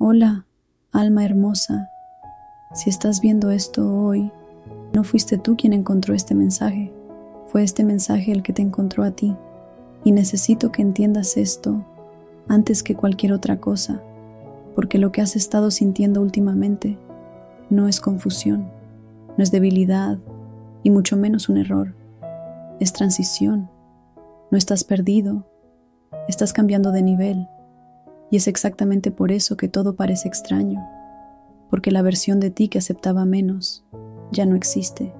Hola, alma hermosa. Si estás viendo esto hoy, no fuiste tú quien encontró este mensaje. Fue este mensaje el que te encontró a ti. Y necesito que entiendas esto antes que cualquier otra cosa, porque lo que has estado sintiendo últimamente no es confusión, no es debilidad y mucho menos un error. Es transición. No estás perdido, estás cambiando de nivel. Y es exactamente por eso que todo parece extraño, porque la versión de ti que aceptaba menos ya no existe.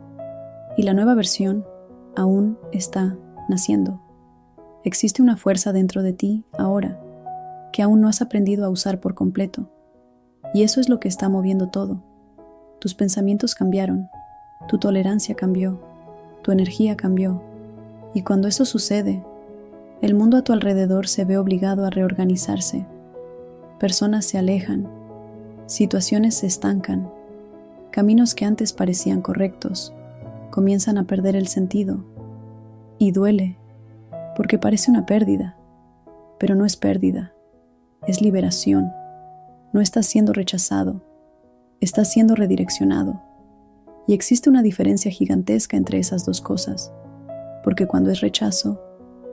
Y la nueva versión aún está naciendo. Existe una fuerza dentro de ti ahora que aún no has aprendido a usar por completo. Y eso es lo que está moviendo todo. Tus pensamientos cambiaron, tu tolerancia cambió, tu energía cambió. Y cuando eso sucede, el mundo a tu alrededor se ve obligado a reorganizarse. Personas se alejan, situaciones se estancan, caminos que antes parecían correctos comienzan a perder el sentido. Y duele, porque parece una pérdida, pero no es pérdida, es liberación. No estás siendo rechazado, estás siendo redireccionado. Y existe una diferencia gigantesca entre esas dos cosas, porque cuando es rechazo,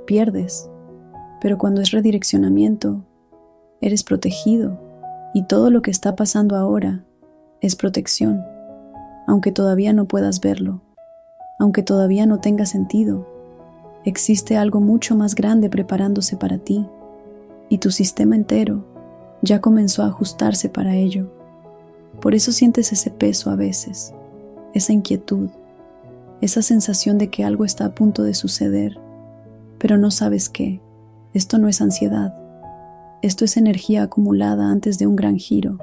pierdes, pero cuando es redireccionamiento, eres protegido, y todo lo que está pasando ahora es protección, aunque todavía no puedas verlo, aunque todavía no tenga sentido. Existe algo mucho más grande preparándose para ti, y tu sistema entero ya comenzó a ajustarse para ello. Por eso sientes ese peso a veces, esa inquietud, esa sensación de que algo está a punto de suceder, pero no sabes qué. Esto no es ansiedad, esto es energía acumulada antes de un gran giro.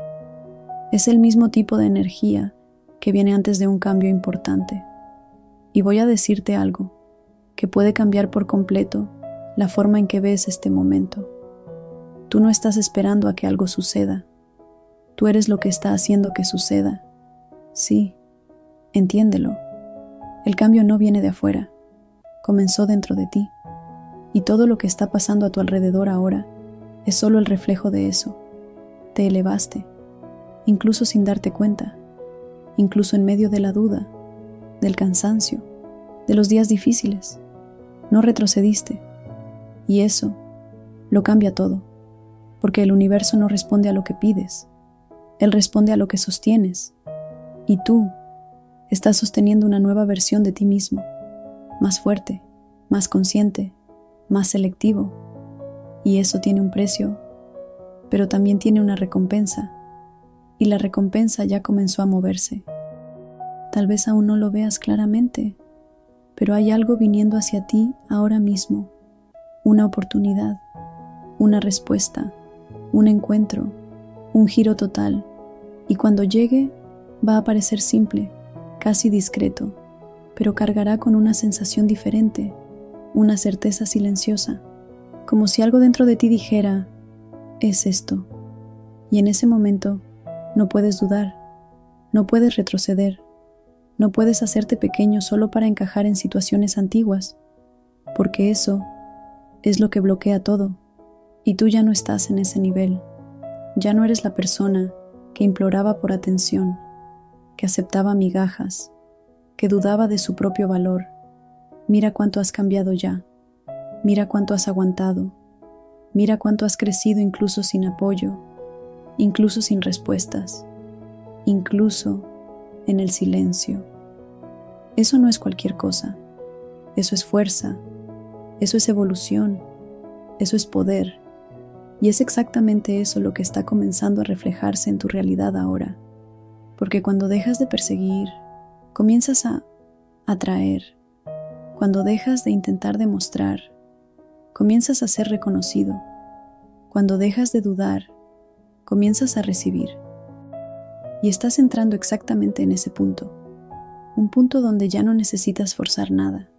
Es el mismo tipo de energía que viene antes de un cambio importante. Y voy a decirte algo que puede cambiar por completo la forma en que ves este momento. Tú no estás esperando a que algo suceda. Tú eres lo que está haciendo que suceda. Sí, entiéndelo. El cambio no viene de afuera, comenzó dentro de ti. Y todo lo que está pasando a tu alrededor ahora es solo el reflejo de eso. Te elevaste, incluso sin darte cuenta, incluso en medio de la duda, del cansancio, de los días difíciles. No retrocediste. Y eso lo cambia todo, porque el universo no responde a lo que pides, él responde a lo que sostienes. Y tú estás sosteniendo una nueva versión de ti mismo, más fuerte, más consciente, más selectivo. Y eso tiene un precio, pero también tiene una recompensa. Y la recompensa ya comenzó a moverse. Tal vez aún no lo veas claramente, pero hay algo viniendo hacia ti ahora mismo. Una oportunidad, una respuesta, un encuentro, un giro total. Y cuando llegue, va a parecer simple, casi discreto, pero cargará con una sensación diferente, una certeza silenciosa, como si algo dentro de ti dijera, es esto. Y en ese momento no puedes dudar, no puedes retroceder, no puedes hacerte pequeño solo para encajar en situaciones antiguas, porque eso es lo que bloquea todo, y tú ya no estás en ese nivel. Ya no eres la persona que imploraba por atención, que aceptaba migajas, que dudaba de su propio valor. Mira cuánto has cambiado ya, mira cuánto has aguantado, mira cuánto has crecido incluso sin apoyo, incluso sin respuestas, incluso en el silencio. Eso no es cualquier cosa, eso es fuerza, eso es evolución, eso es poder, y es exactamente eso lo que está comenzando a reflejarse en tu realidad ahora, porque cuando dejas de perseguir, comienzas a atraer. Cuando dejas de intentar demostrar, comienzas a ser reconocido. Cuando dejas de dudar, comienzas a recibir. Y estás entrando exactamente en ese punto, un punto donde ya no necesitas forzar nada.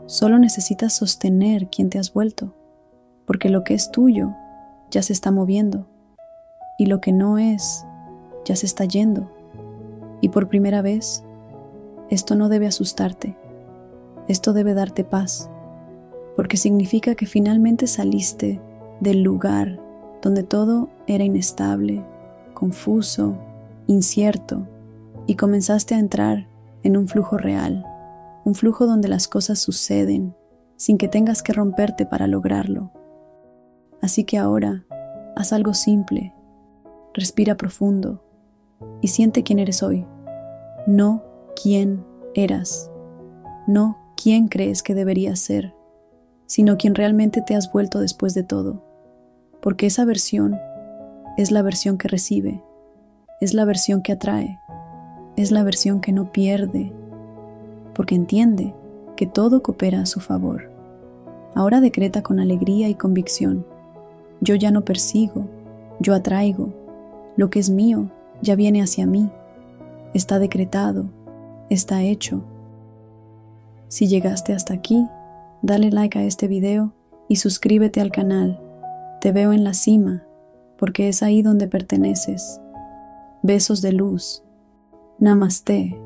Solo necesitas sostener quien te has vuelto, porque lo que es tuyo ya se está moviendo, y lo que no es, ya se está yendo. Y por primera vez, esto no debe asustarte. Esto debe darte paz, porque significa que finalmente saliste del lugar donde todo era inestable, confuso, incierto, y comenzaste a entrar en un flujo real, un flujo donde las cosas suceden sin que tengas que romperte para lograrlo. Así que ahora, haz algo simple, respira profundo y siente quién eres hoy, no quién eras, no quién crees que deberías ser, sino quién realmente te has vuelto después de todo, porque esa versión es la versión que recibe, es la versión que atrae, es la versión que no pierde, porque entiende que todo coopera a su favor. Ahora decreta con alegría y convicción: yo ya no persigo, yo atraigo. Lo que es mío ya viene hacia mí. Está decretado, está hecho. Si llegaste hasta aquí, dale like a este video y suscríbete al canal. Te veo en la cima, porque es ahí donde perteneces. Besos de luz. Namaste.